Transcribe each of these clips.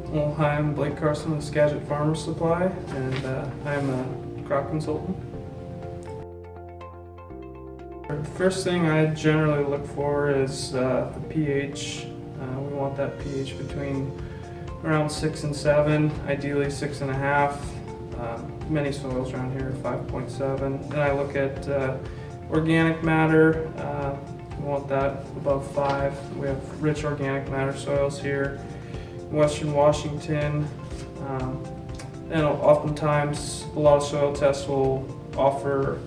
Well, hi, I'm Blake Carson with Skagit Farmer Supply, and I'm a crop consultant. The first thing I generally look for is the pH. We want that pH between around 6 and 7, ideally 6.5. Many soils around here are 5.7. Then I look at organic matter. We want that above 5. We have rich organic matter soils here in Western Washington. And oftentimes a lot of soil tests will offer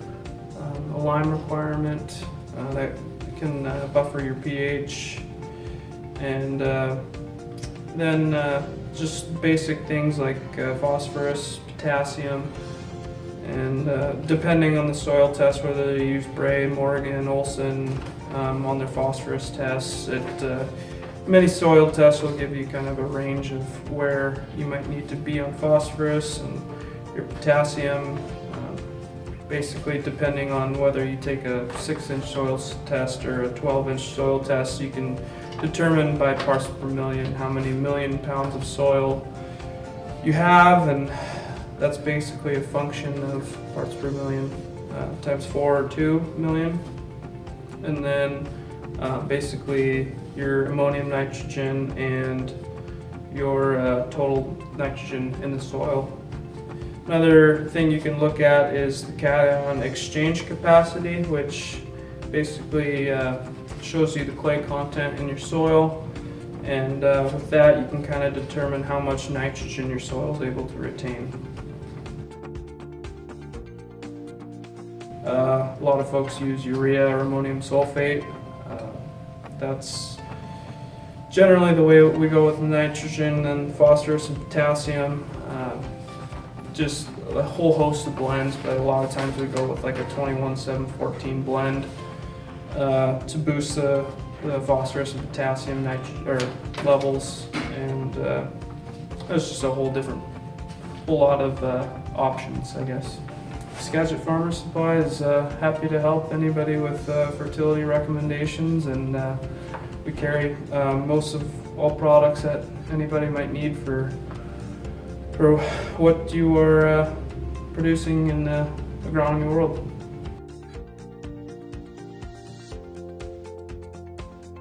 a lime requirement that can buffer your pH. And then just basic things like phosphorus, potassium, and depending on the soil test, whether they use Bray, Morgan, Olson on their phosphorus tests, many soil tests will give you kind of a range of where you might need to be on phosphorus and your potassium. Basically, depending on whether you take a 6-inch soil test or a 12-inch soil test, you can determine by parts per million how many million pounds of soil you have, and that's basically a function of parts per million times 4 or 2 million. And then basically your ammonium, nitrogen, and your total nitrogen in the soil. Another thing you can look at is the cation exchange capacity, which basically shows you the clay content in your soil, and with that you can kind of determine how much nitrogen your soil is able to retain. A lot of folks use urea or ammonium sulfate. That's generally the way we go with nitrogen, and phosphorus and potassium. Just a whole host of blends, but a lot of times we go with like a 21-7-14 blend to boost the phosphorus and potassium levels, and there's just a whole lot of options, I guess. Skagit Farmer Supply is happy to help anybody with fertility recommendations, and we carry most of all products that anybody might need for what you are producing in the agronomy world.